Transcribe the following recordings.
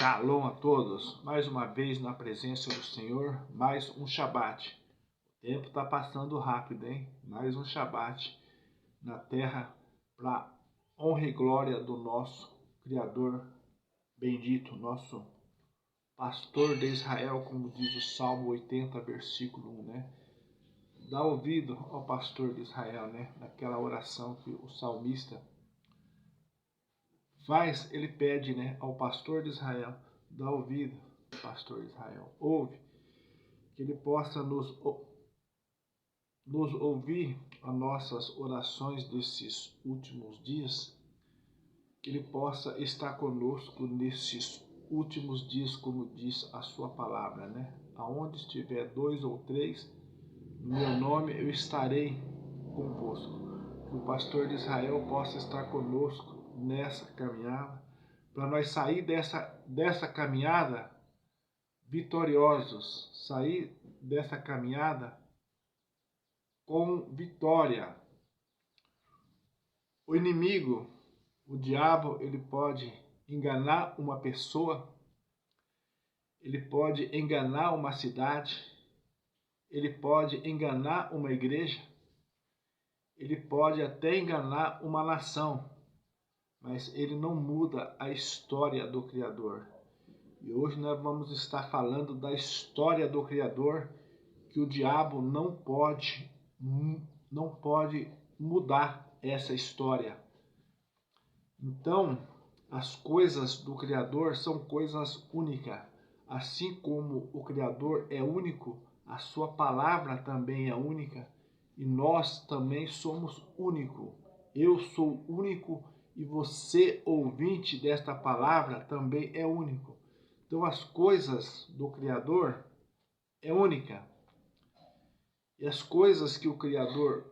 Shalom a todos, mais uma vez na presença do Senhor, mais um Shabat. O tempo está passando rápido, hein? Mais um Shabat na terra para honra e glória do nosso Criador bendito, nosso pastor de Israel, como diz o Salmo 80, versículo 1, né? Dá ouvido ao pastor de Israel, né? Naquela oração que o salmista faz, ele pede, né, ao pastor de Israel, dá ouvido, pastor de Israel, ouve, que ele possa nos ouvir as nossas orações desses últimos dias, que ele possa estar conosco nesses últimos dias, como diz a sua palavra, né? Aonde estiver 2 ou 3, no meu nome eu estarei convosco. Que o pastor de Israel possa estar conosco nessa caminhada, para nós sair dessa caminhada vitoriosos, sair dessa caminhada com vitória. O inimigo, o diabo, ele pode enganar uma pessoa, ele pode enganar uma cidade, ele pode enganar uma igreja, ele pode até enganar uma nação, mas ele não muda a história do Criador. E hoje nós vamos estar falando da história do Criador, que o diabo não pode mudar essa história. Então, as coisas do Criador são coisas únicas. Assim como o Criador é único, a sua palavra também é única, e nós também somos únicos. Eu sou único e você, ouvinte desta palavra, também é único. Então, as coisas do Criador é única. E as coisas que o Criador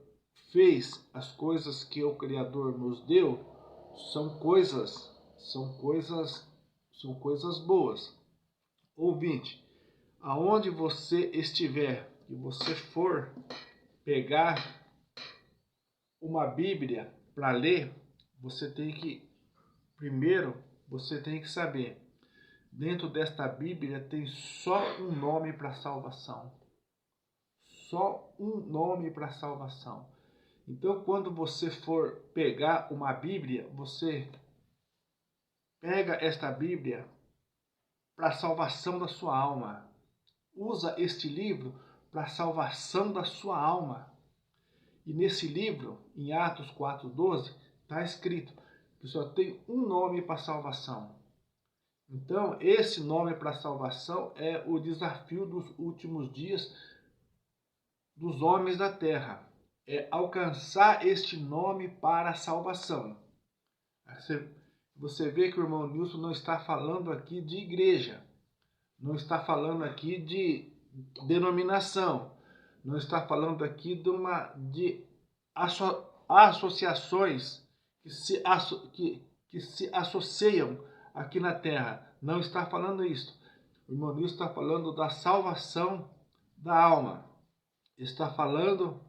fez, as coisas que o Criador nos deu, são coisas boas. Ouvinte, aonde você estiver e você for pegar uma Bíblia para ler, você tem que saber, dentro desta Bíblia tem só um nome para salvação. Só um nome para salvação. Então, quando você for pegar uma Bíblia, você pega esta Bíblia para a salvação da sua alma. Usa este livro para a salvação da sua alma. E nesse livro, em Atos 4:12, está escrito que só tem um nome para salvação. Então, esse nome para salvação é o desafio dos últimos dias dos homens da terra. É alcançar este nome para a salvação. Você vê que o irmão Nilson não está falando aqui de igreja, não está falando aqui de denominação, não está falando aqui de associações que se associam aqui na terra. Não está falando isso. O irmão Nilson está falando da salvação da alma. Está falando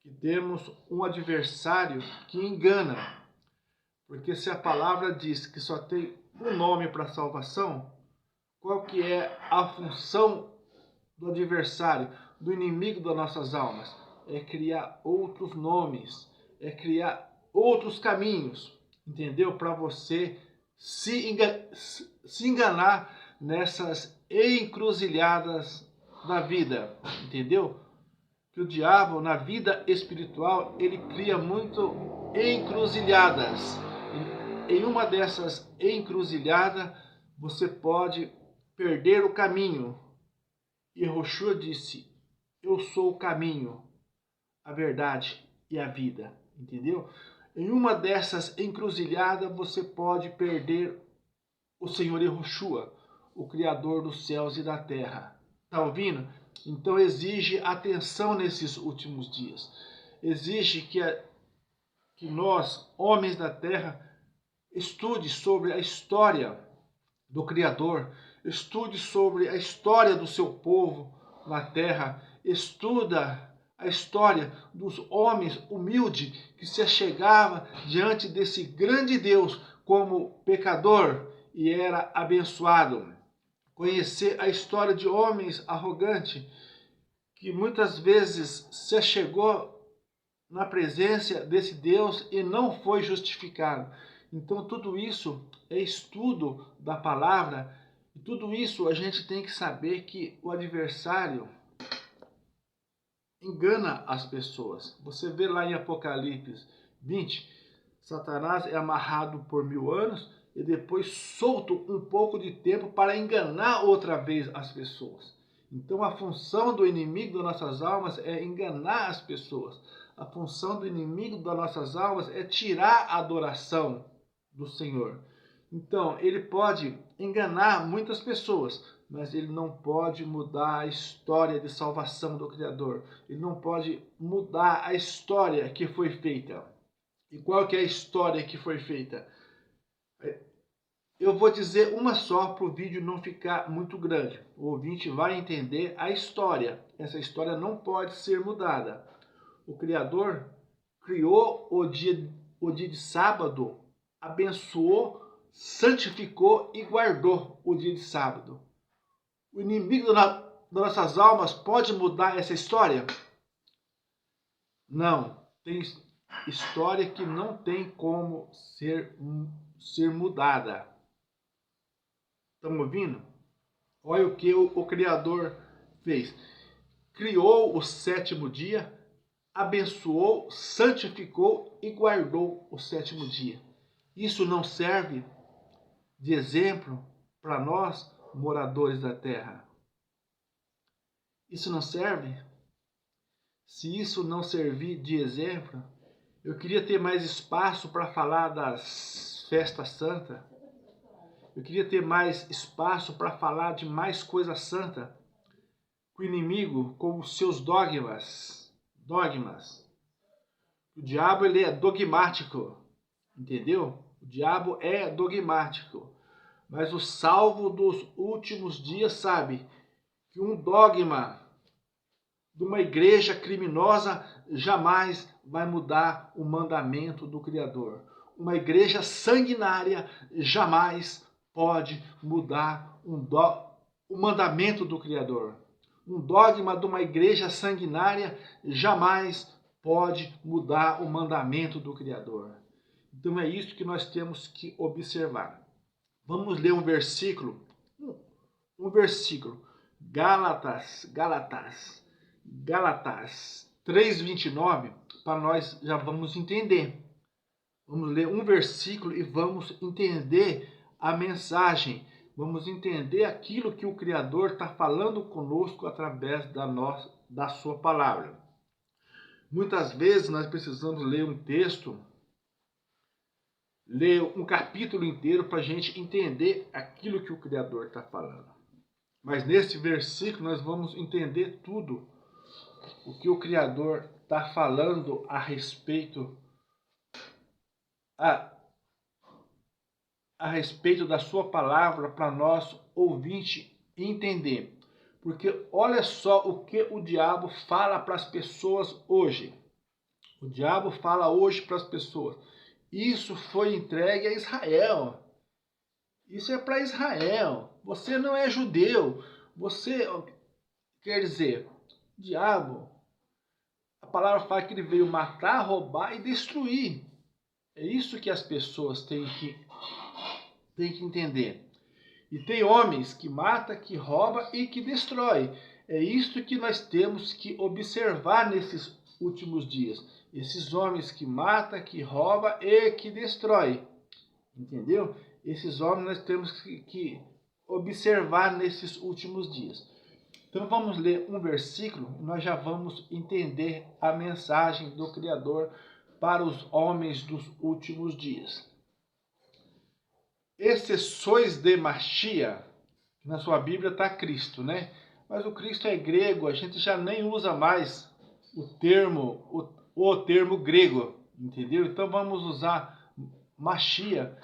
que temos um adversário que engana. Porque se a palavra diz que só tem um nome para salvação, qual que é a função do adversário, do inimigo das nossas almas? É criar outros nomes, é criar outros caminhos, entendeu? Para você se enganar nessas encruzilhadas da vida, entendeu? Que o diabo, na vida espiritual, ele cria muito encruzilhadas. Em uma dessas encruzilhadas, você pode perder o caminho. E Yeshua disse, eu sou o caminho, a verdade e a vida, entendeu? Em uma dessas encruzilhadas, você pode perder o Senhor Yeshua, o Criador dos céus e da terra. Tá ouvindo? Então exige atenção nesses últimos dias. Exige que nós, homens da terra, estude sobre a história do Criador, estude sobre a história do seu povo na terra, estuda a história dos homens humildes que se achegavam diante desse grande Deus como pecador e era abençoado. Conhecer a história de homens arrogantes que muitas vezes se chegou na presença desse Deus e não foi justificado. Então tudo isso é estudo da palavra, e tudo isso a gente tem que saber que o adversário engana as pessoas. Você vê lá em Apocalipse 20, Satanás é amarrado por 1000 anos e depois solto um pouco de tempo para enganar outra vez as pessoas. Então a função do inimigo das nossas almas é enganar as pessoas. A função do inimigo das nossas almas é tirar a adoração do Senhor. Então ele pode enganar muitas pessoas, mas ele não pode mudar a história de salvação do Criador. Ele não pode mudar a história que foi feita. E qual que é a história que foi feita? Eu vou dizer uma só para o vídeo não ficar muito grande. O ouvinte vai entender a história. Essa história não pode ser mudada. O Criador criou o dia de sábado, abençoou, santificou e guardou o dia de sábado. O inimigo das nossas almas pode mudar essa história? Não. Tem história que não tem como ser mudada. Estamos ouvindo? Olha o que o Criador fez. Criou o 7º dia, abençoou, santificou e guardou o 7º dia. Isso não serve de exemplo para nós, moradores da terra? Isso não serve? Se isso não servir de exemplo, eu queria ter mais espaço para falar das festas santas. Eu queria ter mais espaço para falar de mais coisa santa. O inimigo com os seus dogmas. O diabo ele é dogmático, entendeu? O diabo é dogmático. Mas o salvo dos últimos dias sabe que um dogma de uma igreja criminosa jamais vai mudar o mandamento do Criador. Uma igreja sanguinária jamais pode mudar o mandamento do Criador. Um dogma de uma igreja sanguinária jamais pode mudar o mandamento do Criador. Então é isso que nós temos que observar. Vamos ler um versículo. Gálatas 3:29, para nós já vamos entender. Vamos ler um versículo e vamos entender a mensagem. Vamos entender aquilo que o Criador está falando conosco através da sua palavra. Muitas vezes nós precisamos ler um texto, ler um capítulo inteiro para a gente entender aquilo que o Criador está falando. Mas nesse versículo nós vamos entender tudo o que o Criador está falando a respeito da sua palavra para nós ouvinte entender. Porque olha só o que o diabo fala para as pessoas hoje. O diabo fala hoje para as pessoas. Isso foi entregue a Israel. Isso é para Israel. Você não é judeu. Você, quer dizer, o diabo, a palavra fala que ele veio matar, roubar e destruir. É isso que as pessoas têm que entender. E tem homens que matam, que roubam e que destroem. É isso que nós temos que observar nesses últimos dias. Esses homens que matam, que roubam e que destroem. Entendeu? Esses homens nós temos que observar nesses últimos dias. Então vamos ler um versículo e nós já vamos entender a mensagem do Criador para os homens dos últimos dias. Esse sois de Machia, na sua Bíblia está Cristo, né? Mas o Cristo é grego, a gente já nem usa mais o termo grego, entendeu? Então vamos usar Machia,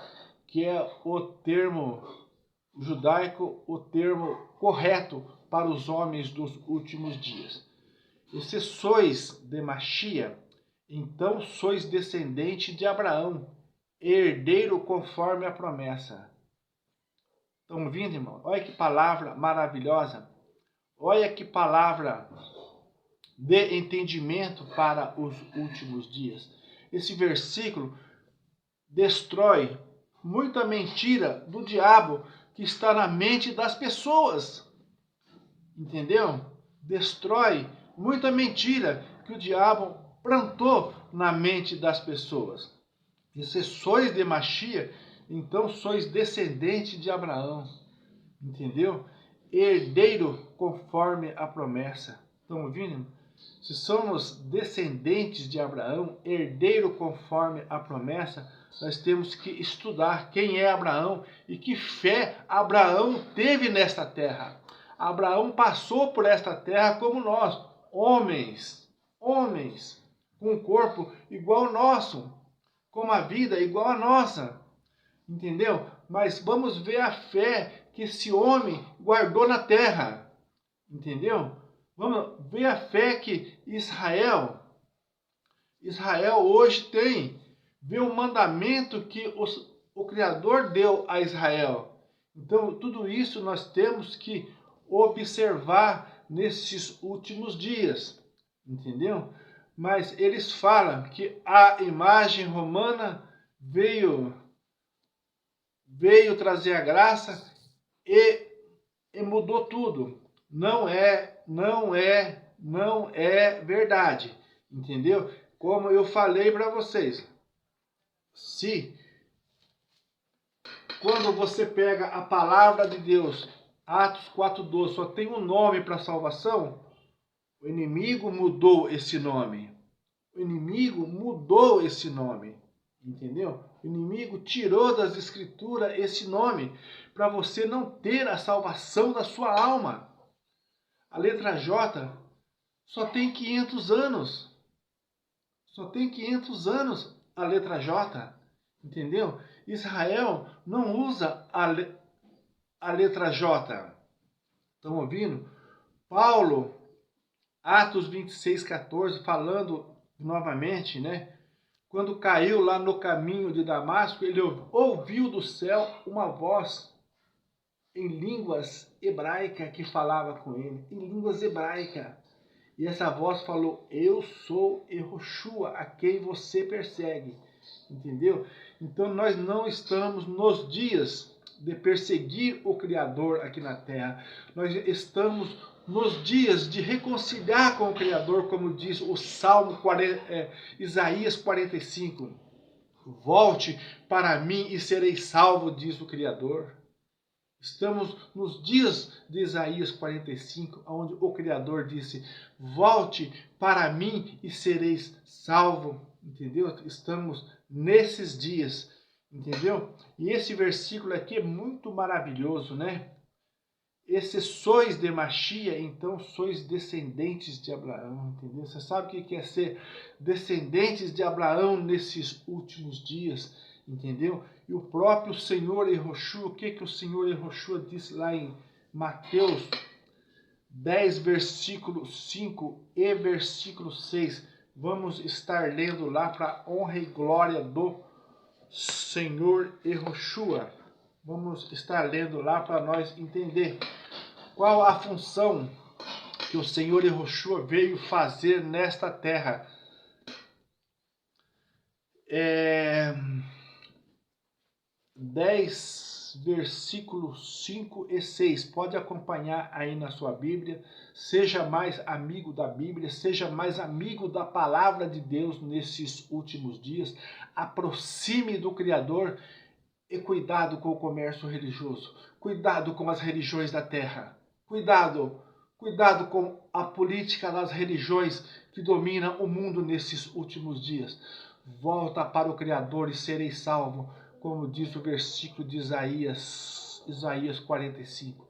que é o termo judaico, o termo correto para os homens dos últimos dias. E se sois de Machia, então sois descendente de Abraão, herdeiro conforme a promessa. Estão ouvindo, irmão? Olha que palavra maravilhosa. Olha que palavra de entendimento para os últimos dias. Esse versículo destrói muita mentira do diabo que está na mente das pessoas. Entendeu? Destrói muita mentira que o diabo plantou na mente das pessoas. E se sois de Machia, então sois descendente de Abraão. Entendeu? Herdeiro conforme a promessa. Estão ouvindo? Se somos descendentes de Abraão, herdeiro conforme a promessa, nós temos que estudar quem é Abraão e que fé Abraão teve nesta terra. Abraão passou por esta terra como nós, homens, com um corpo igual ao nosso, com uma vida igual à nossa, entendeu? Mas vamos ver a fé que esse homem guardou na terra, entendeu? Vamos ver a fé que Israel hoje tem. Ver o mandamento que o Criador deu a Israel. Então, tudo isso nós temos que observar nesses últimos dias, entendeu? Mas eles falam que a imagem romana veio trazer a graça e mudou tudo. Não é verdade, entendeu? Como eu falei para vocês, se quando você pega a palavra de Deus, Atos 4:12, só tem um nome para salvação, o inimigo mudou esse nome. O inimigo mudou esse nome, entendeu? O inimigo tirou das escrituras esse nome para você não ter a salvação da sua alma. A letra J só tem 500 anos. Só tem 500 anos a letra J, entendeu? Israel não usa a letra J. Estão ouvindo? Paulo, Atos 26:14, falando novamente, né? Quando caiu lá no caminho de Damasco, ele ouviu do céu uma voz em línguas hebraicas que falava com ele, em línguas hebraicas. E essa voz falou: eu sou Yehoshua, a quem você persegue. Entendeu? Então nós não estamos nos dias de perseguir o Criador aqui na terra. Nós estamos nos dias de reconciliar com o Criador, como diz o Salmo Isaías 45. Volte para mim e serei salvo, diz o Criador. Estamos nos dias de Isaías 45, onde o Criador disse: volte para mim e sereis salvo. Entendeu? Estamos nesses dias, entendeu? E esse versículo aqui é muito maravilhoso, né? Esse sois de Machia, então sois descendentes de Abraão, entendeu? Você sabe o que é ser descendentes de Abraão nesses últimos dias, entendeu? E o próprio Senhor Yehoshua, o que o Senhor Yehoshua disse lá em Mateus 10, versículo 5 e versículo 6. Vamos estar lendo lá para a honra e glória do Senhor Yehoshua. Vamos estar lendo lá para nós entender qual a função que o Senhor Yehoshua veio fazer nesta terra. 10, versículos 5 e 6. Pode acompanhar aí na sua Bíblia. Seja mais amigo da Bíblia, seja mais amigo da palavra de Deus nesses últimos dias. Aproxime do Criador e cuidado com o comércio religioso. Cuidado com as religiões da terra. Cuidado com a política das religiões que domina o mundo nesses últimos dias. Volta para o Criador e sereis salvo, como diz o versículo de Isaías 45.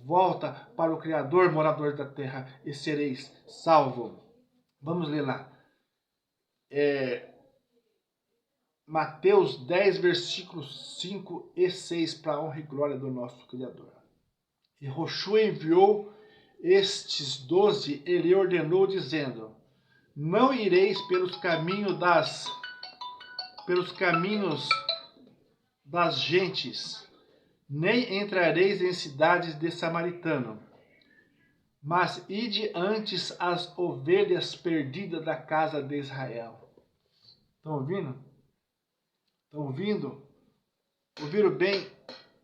Volta para o Criador, morador da terra, e sereis salvo. Vamos ler lá. Mateus 10, versículos 5 e 6, para a honra e glória do nosso Criador. E Yehoshua enviou estes 12, ele ordenou, dizendo: não ireis pelos caminhos das gentes, nem entrareis em cidades de samaritano, mas ide antes as ovelhas perdidas da casa de Israel. Estão ouvindo? Estão ouvindo? Ouviram bem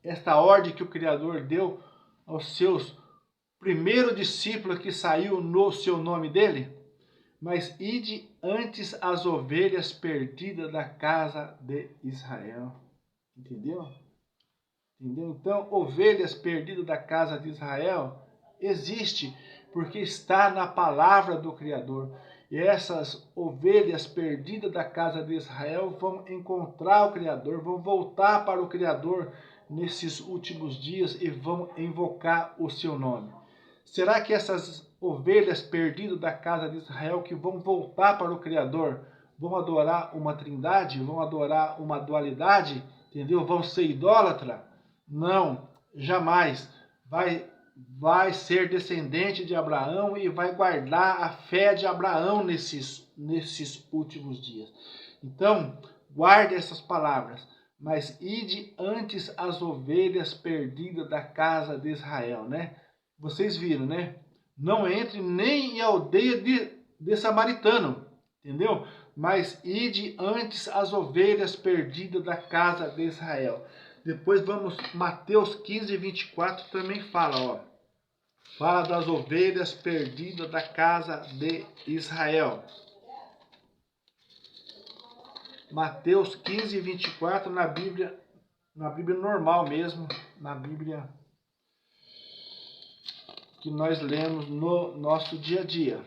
esta ordem que o Criador deu aos seus primeiros discípulos que saiu no seu nome dele? Mas ide antes as ovelhas perdidas da casa de Israel. Entendeu? Entendeu? Então, ovelhas perdidas da casa de Israel existe porque está na palavra do Criador. E essas ovelhas perdidas da casa de Israel vão encontrar o Criador, vão voltar para o Criador nesses últimos dias e vão invocar o seu nome. Será que essas ovelhas perdidas da casa de Israel que vão voltar para o Criador vão adorar uma trindade, vão adorar uma dualidade, entendeu? Vão ser idólatra? Não, jamais. Vai ser descendente de Abraão e vai guardar a fé de Abraão nesses últimos dias. Então, guarde essas palavras. Mas ide antes as ovelhas perdidas da casa de Israel, né? Vocês viram, né? Não entre nem em aldeia de samaritano, entendeu? Mas ide antes as ovelhas perdidas da casa de Israel. Depois vamos, Mateus 15, 24 também fala, ó. Fala das ovelhas perdidas da casa de Israel. Mateus 15, 24 na Bíblia normal mesmo, na Bíblia que nós lemos no nosso dia a dia.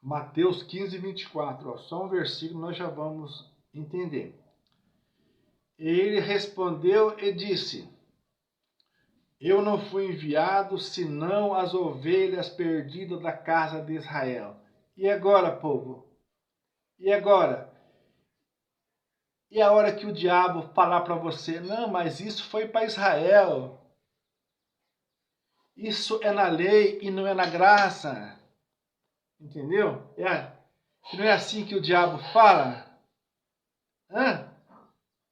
Mateus 15, 24, ó, só um versículo nós já vamos entender. Ele respondeu e disse: eu não fui enviado senão as ovelhas perdidas da casa de Israel. E agora, povo? E agora? E a hora que o diabo falar para você, não, mas isso foi para Israel. Isso é na lei e não é na graça. Entendeu? Não é assim que o diabo fala? Hã?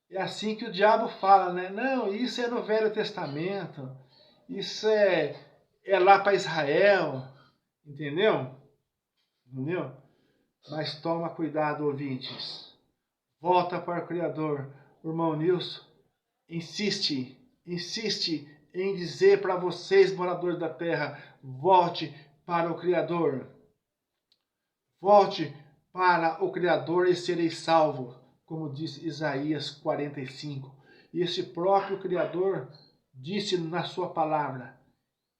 É assim que o diabo fala, né? Não, isso é no Velho Testamento. Isso é lá para Israel. Entendeu? Entendeu? Mas toma cuidado, ouvintes. Volta para o Criador. O irmão Nilson insiste em dizer para vocês, moradores da terra, volte para o Criador. Volte para o Criador e sereis salvos, como diz Isaías 45. E esse próprio Criador disse na sua palavra: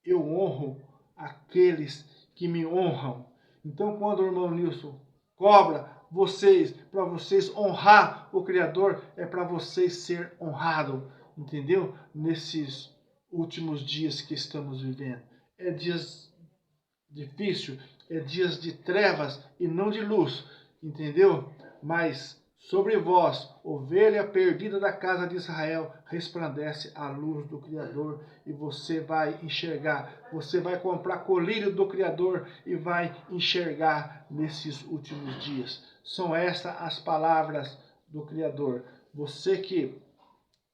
eu honro aqueles que me honram. Então, quando o irmão Nilson cobra vocês, para vocês honrar o Criador, é para vocês ser honrado, entendeu? Nesses últimos dias que estamos vivendo. É dias difíceis, é dias de trevas e não de luz, entendeu? Mas sobre vós, ovelha perdida da casa de Israel, resplandece a luz do Criador e você vai enxergar, você vai comprar colírio do Criador e vai enxergar nesses últimos dias. São estas as palavras do Criador. Você que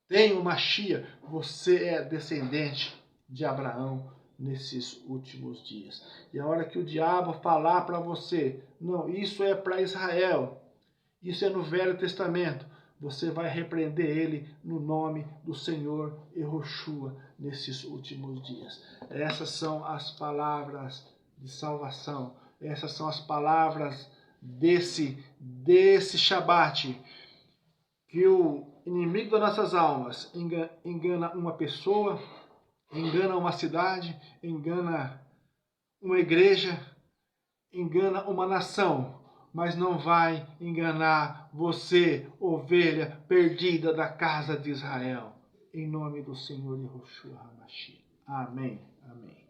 tem uma chia, você é descendente de Abraão nesses últimos dias. E a hora que o diabo falar para você, não, isso é para Israel, isso é no Velho Testamento, você vai repreender ele no nome do Senhor Yehoshua nesses últimos dias. Essas são as palavras de salvação. Essas são as palavras desse Shabat, que o inimigo das nossas almas engana uma pessoa, engana uma cidade, engana uma igreja, engana uma nação, mas não vai enganar você, ovelha perdida da casa de Israel. Em nome do Senhor Yehoshua HaMashiach. Amém. Amém.